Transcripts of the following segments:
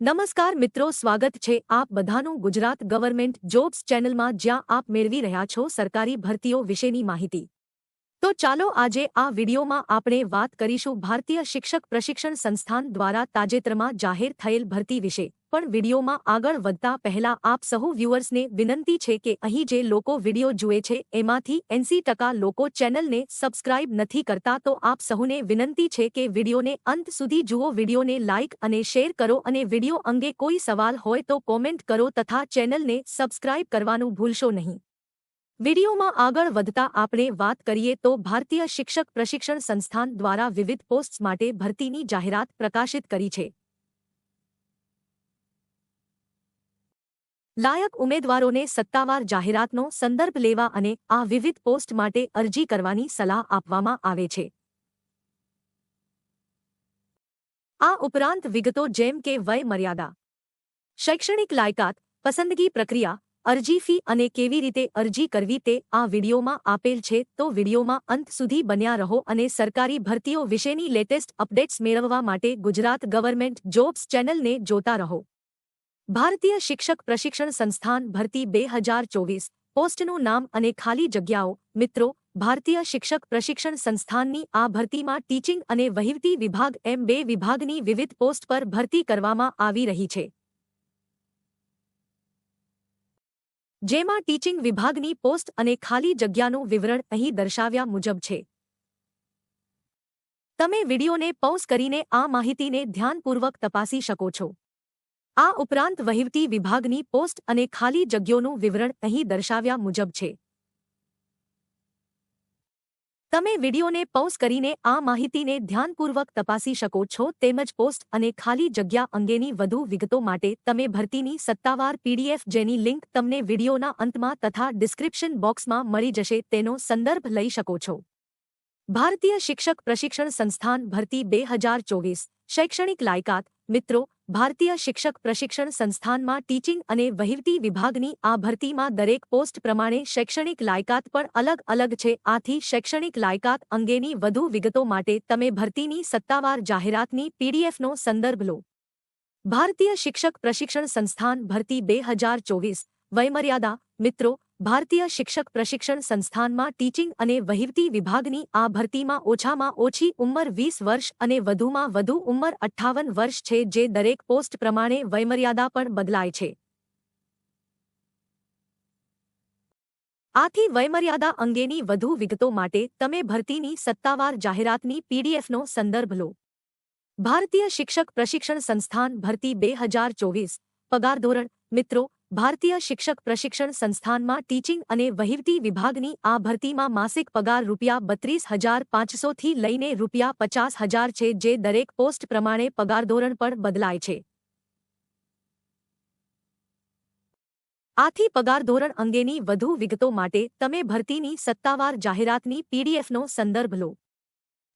નમસ્કાર મિત્રો, સ્વાગત છે આપ બધાનું ગુજરાત ગવર્મેન્ટ જોબ્સ ચેનલમાં, જ્યાં આપ મેળવી રહ્યા છો સરકારી ભરતીઓ વિશેની માહિતી। તો ચાલો આજે આ વિડીયોમાં આપણે વાત કરીશું ભારતીય શિક્ષક પ્રશિક્ષણ સંસ્થાન દ્વારા તાજેતરમાં જાહેર થયેલ ભરતી વિશે। પણ વિડીયોમાં આગળ વધતા પહેલા આપ સહુ વ્યુઅર્સને વિનંતી છે કે અહીં જે લોકો વિડીયો જુએ છે એમાંથી 80% લોકો ચેનલને સબસ્ક્રાઇબ નથી કરતા, તો આપ સહુને વિનંતી છે કે વિડીયોને અંત સુધી જુઓ, વિડીયોને લાઇક અને શેર કરો અને વિડીયો અંગે કોઈ સવાલ હોય તો કોમેન્ટ કરો તથા ચેનલને સબસ્ક્રાઇબ કરવાનું ભૂલશો નહીં। વિડીયોમાં આગળ વધતા આપણે વાત કરીએ તો ભારતીય શિક્ષક પ્રશિક્ષણ સંસ્થાન દ્વારા વિવિધ પોસ્ટ્સ માટે ભરતીની જાહેરાત પ્રકાશિત કરી છે। લાયક ઉમેદવારોને સત્તાવાર જાહેરાતનો સંદર્ભ લેવા અને આ વિવિધ પોસ્ટ માટે અરજી કરવાની સલાહ આપવામાં આવે છે। આ ઉપરાંત વિગતો જેમ કે વય મર્યાદા, શૈક્ષણિક લાયકાત, પસંદગી પ્રક્રિયા, અરજી ફી અને કેવી રીતે અરજી કરવી તે આ વિડીયોમાં આપેલ છે, તો વિડીયોમાં અંત સુધી બન્યા રહો અને સરકારી ભરતીઓ વિશેની લેટેસ્ટ અપડેટ્સ મેળવવા માટે ગુજરાત ગવર્મેન્ટ જોબ્સ ચેનલને જોતા રહો। ભારતીય શિક્ષક પ્રશિક્ષણ સંસ્થાન ભરતી 2024 પોસ્ટનું નામ અને ખાલી જગ્યાઓ। મિત્રો, ભારતીય શિક્ષક પ્રશિક્ષણ સંસ્થાનની આ ભરતીમાં ટીચિંગ અને વહીવટી વિભાગ એમ બે વિભાગની વિવિધ પોસ્ટ પર ભરતી કરવામાં આવી રહી છે, જેમાં ટીચિંગ વિભાગની પોસ્ટ અને ખાલી જગ્યાનું વિવરણ અહીં દર્શાવ્યા મુજબ છે। તમે વિડીયોને પૉઝ કરીને આ માહિતીને ધ્યાનપૂર્વક તપાસી શકો છો। આ ઉપરાંત વહીવટી વિભાગની પોસ્ટ અને ખાલી જગ્યાઓનું વિવરણ અહીં દર્શાવ્યા મુજબ છે। તમે વિડીયોને પૉઝ કરીને આ માહિતીને ધ્યાનપૂર્વક તપાસી શકો છો, તેમજ પોસ્ટ અને ખાલી જગ્યા અંગેની વધુ વિગતો માટે તમે ભરતીની સત્તાવાર પીડીએફ, જેની લિંક તમને વિડીયોના અંતમાં તથા ડિસ્ક્રિપ્શન બોક્સમાં મળી જશે, તેનો સંદર્ભ લઈ શકો છો। ભારતીય શિક્ષક પ્રશિક્ષણ સંસ્થાન ભરતી 2024 શૈક્ષણિક લાયકાત। મિત્રો, ભારતીય શિક્ષક પ્રશિક્ષણ સંસ્થાનમાં ટીચિંગ અને વહીવટી વિભાગની આ ભરતીમાં દરેક પોસ્ટ પ્રમાણે શૈક્ષણિક લાયકાત પણ અલગ અલગ છે। આથી શૈક્ષણિક લાયકાત અંગેની વધુ વિગતો માટે તમે ભરતીની સત્તાવાર જાહેરાતની પીડીએફનો સંદર્ભ લો। ભારતીય શિક્ષક પ્રશિક્ષણ સંસ્થાન ભરતી 2024 વયમર્યાદા। મિત્રો, ભારતીય શિક્ષક પ્રશિક્ષણ સંસ્થાનમાં ટીચિંગ અને વહીવટી વિભાગની આ ભરતીમાં ઓછામાં ઓછી ઉંમર 20 વર્ષ અને વધુમાં વધુ ઉંમર 58 વર્ષ છે, જે દરેક પોસ્ટ પ્રમાણે વયમર્યાદા પણ બદલાય છે। આથી વયમર્યાદા અંગેની વધુ વિગતો માટે તમે ભરતીની સત્તાવાર જાહેરાતની પીડીએફનો સંદર્ભ લો। ભારતીય શિક્ષક પ્રશિક્ષણ સંસ્થાન ભરતી 2024 પગાર ધોરણ। મિત્રો, ભારતીય શિક્ષક પ્રશિક્ષણ સંસ્થાનમાં ટીચિંગ અને વહીવટી વિભાગની આ ભરતીમાં માસિક પગાર ₹32,500 થી લઈને ₹50,000 છે, જે દરેક પોસ્ટ પ્રમાણે પગાર ધોરણ પણ બદલાય છે। આથી પગાર ધોરણ અંગેની વધુ વિગતો માટે તમે ભરતીની સત્તાવાર જાહેરાતની પીડીએફનો સંદર્ભ લો।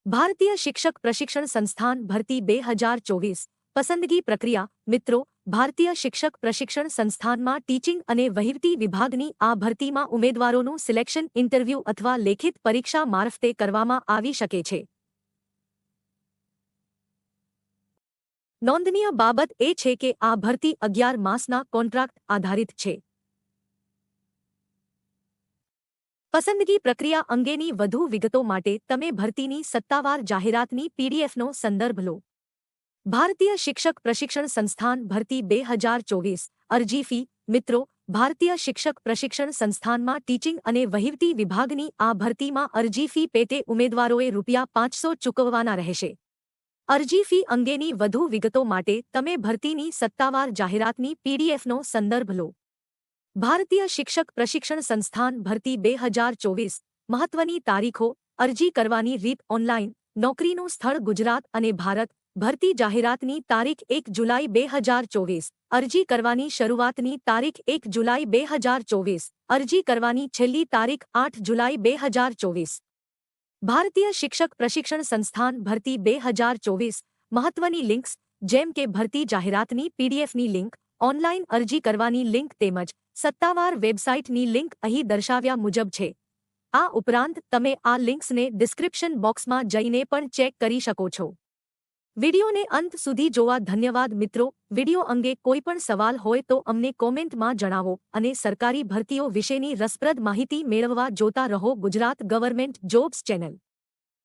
ભારતીય શિક્ષક પ્રશિક્ષણ સંસ્થાન ભરતી 2024 પસંદગી પ્રક્રિયા। મિત્રો, ભારતીય શિક્ષક પ્રશિક્ષણ સંસ્થાનમાં ટીચિંગ અને વહીવટી વિભાગની આ ભરતીમાં ઉમેદવારોનું સિલેક્શન ઇન્ટરવ્યૂ અથવા લેખિત પરીક્ષા મારફતે કરવામાં આવી શકે છે। નોંધનીય બાબત એ છે કે આ ભરતી 11 માસના કોન્ટ્રાક્ટ આધારિત છે। પસંદગી પ્રક્રિયા અંગેની વધુ વિગતો માટે તમે ભરતીની સત્તાવાર જાહેરાતની પીડીએફનો સંદર્ભ લો। ભારતીય શિક્ષક પ્રશિક્ષણ સંસ્થાન ભરતી 2024 અરજી ફી। મિત્રો, ભારતીય શિક્ષક પ્રશિક્ષણ સંસ્થાનમાં ટીચિંગ અને વહીવટી વિભાગની આ ભરતીમાં અરજી ફી પેટે ઉમેદવારોએ ₹500 ચૂકવવાના રહેશે। અરજી ફી અંગેની વધુ વિગતો માટે તમે ભરતીની સત્તાવાર જાહેરાતની પીડીએફનો સંદર્ભ લો। ભારતીય શિક્ષક પ્રશિક્ષણ સંસ્થાન ભરતી 2024 મહત્વની તારીખો। અરજી કરવાની રીત ઓનલાઈન। નોકરીનું સ્થળ ગુજરાત અને ભારત। ભરતી જાહેરાતની તારીખ 1 જુલાઈ 2024। અરજી કરવાની શરૂઆતની તારીખ 1 જુલાઈ 2024। અરજી કરવાની છેલ્લી તારીખ 8 જુલાઈ 2024। ભારતીય શિક્ષક પ્રશિક્ષણ સંસ્થાન ભરતી 2024 મહત્વની લિંક્સ, જેમ કે ભરતી જાહેરાતની પીડીએફની લિંક, ઓનલાઈન અરજી કરવાની લિંક તેમજ સત્તાવાર વેબસાઇટની લિંક અહીં દર્શાવ્યા મુજબ છે। આ ઉપરાંત તમે આ લિંક્સને ડિસ્ક્રિપ્શન બોક્સમાં જઈને પણ ચેક કરી શકો છો। વિડિયોને અંત સુધી જોવા ધન્યવાદ મિત્રો. વિડિયો અંગે કોઈપણ સવાલ હોય તો અમને કોમેન્ટમાં જણાવો અને સરકારી ભરતીઓ વિશેની રસપ્રદ માહિતી મેળવવા જોતા રહો ગુજરાત ગવર્મેન્ટ જોબ્સ ચેનલ.